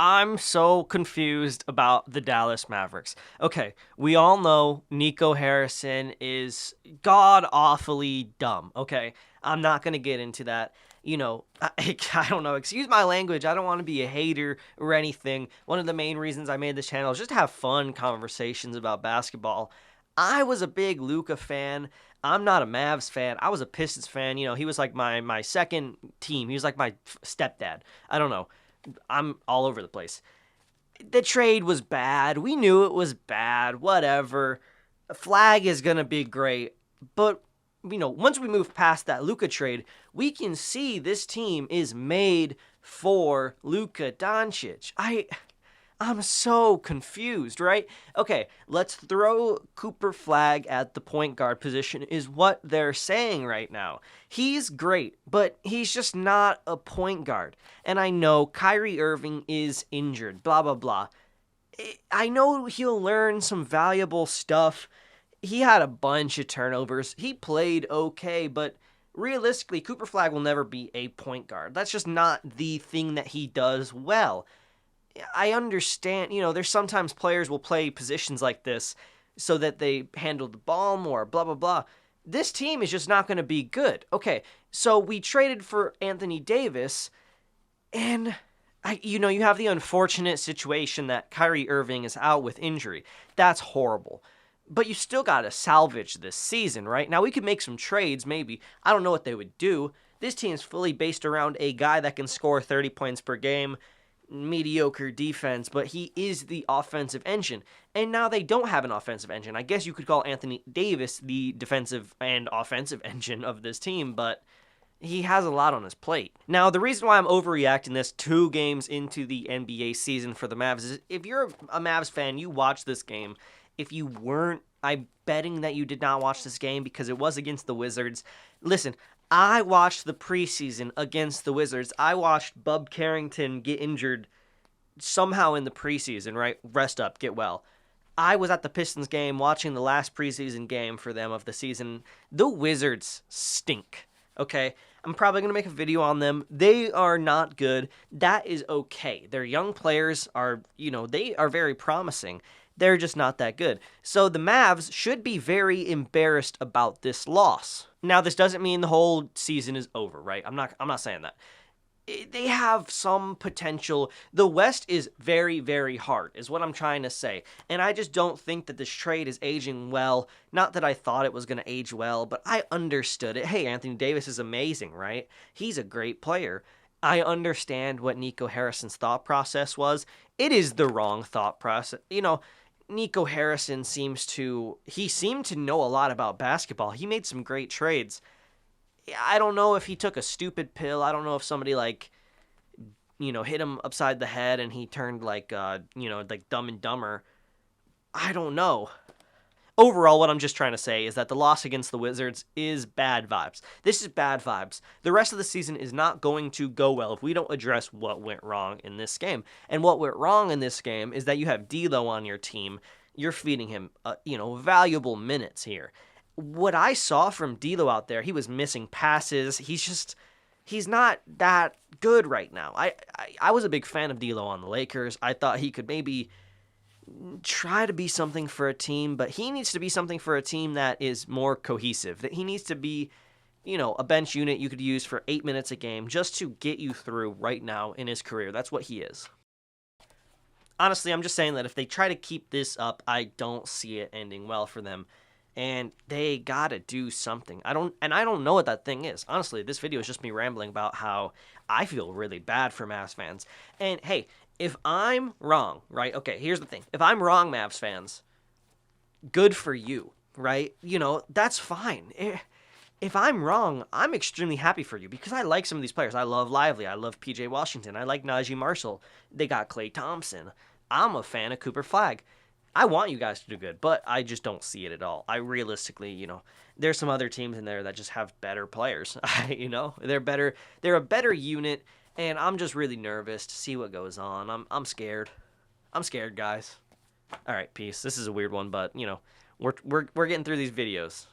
I'm so confused about the Dallas Mavericks. Okay, we all know Nico Harrison is god awfully dumb. Okay, I'm not going to get into that. I don't know. Excuse my language. I don't want to be a hater or anything. One of the main reasons I made this channel is just to have fun conversations about basketball. I was a big Luca fan. I'm not a Mavs fan. I was a Pistons fan. He was like my second team. He was like my stepdad. I don't know. I'm all over the place. The trade was bad. We knew it was bad. Whatever. Flag is going to be great. But, once we move past that Luka trade, we can see this team is made for Luka Doncic. I'm so confused, right? Okay, let's throw Cooper Flag at the point guard position is what they're saying right now. He's great, but he's just not a point guard. And I know Kyrie Irving is injured, blah, blah, blah. I know he'll learn some valuable stuff. He had a bunch of turnovers. He played okay, but realistically, Cooper Flag will never be a point guard. That's just not the thing that he does well. I understand, there's sometimes players will play positions like this so that they handle the ball more, blah, blah, blah. This team is just not going to be good. Okay, so we traded for Anthony Davis, and, you have the unfortunate situation that Kyrie Irving is out with injury. That's horrible. But you still got to salvage this season, right? Now, we could make some trades, maybe. I don't know what they would do. This team is fully based around a guy that can score 30 points per game, mediocre defense, but he is the offensive engine. And now they don't have an offensive engine. I guess you could call Anthony Davis the defensive and offensive engine of this team, but he has a lot on his plate. Now, the reason why I'm overreacting this 2 games into the NBA season for the Mavs is if you're a Mavs fan, you watch this game. If you weren't, I'm betting that you did not watch this game because it was against the Wizards. Listen, I watched the preseason against the Wizards. I watched Bub Carrington get injured somehow in the preseason, right? Rest up, get well. I was at the Pistons game watching the last preseason game for them of the season. The Wizards stink, okay? I'm probably going to make a video on them. They are not good. That is okay. Their young players are, they are very promising. They're just not that good. So the Mavs should be very embarrassed about this loss. Now, this doesn't mean the whole season is over, right? I'm not saying that. They have some potential. The West is very, very hard, is what I'm trying to say. And I just don't think that this trade is aging well. Not that I thought it was going to age well, but I understood it. Hey, Anthony Davis is amazing, right? He's a great player. I understand what Nico Harrison's thought process was. It is the wrong thought process. Nico Harrison seemed to know a lot about basketball. He made some great trades. I don't know if he took a stupid pill. I don't know if somebody hit him upside the head and he turned like Dumb and Dumber. I don't know. Overall, what I'm just trying to say is that the loss against the Wizards is bad vibes. This is bad vibes. The rest of the season is not going to go well if we don't address what went wrong in this game. And what went wrong in this game is that you have D'Lo on your team. You're feeding him, valuable minutes here. What I saw from D'Lo out there, he was missing passes. He's not that good right now. I was a big fan of D'Lo on the Lakers. I thought he could maybe try to be something for a team, but he needs to be something for a team that is more cohesive. That he needs to be, a bench unit you could use for 8 minutes a game just to get you through right now in his career. That's what he is. Honestly, I'm just saying that if they try to keep this up, I don't see it ending well for them. And they gotta do something. I don't know what that thing is. Honestly, this video is just me rambling about how I feel really bad for Mavs fans. And hey, if I'm wrong, right? Okay, here's the thing. If I'm wrong, Mavs fans, good for you, right? That's fine. If I'm wrong, I'm extremely happy for you because I like some of these players. I love Lively. I love PJ Washington. I like Najee Marshall. They got Klay Thompson. I'm a fan of Cooper Flag. I want you guys to do good, but I just don't see it at all. I realistically, there's some other teams in there that just have better players. They're better. They're a better unit, and I'm just really nervous to see what goes on. I'm scared. I'm scared, guys. All right, peace. This is a weird one, but we're getting through these videos.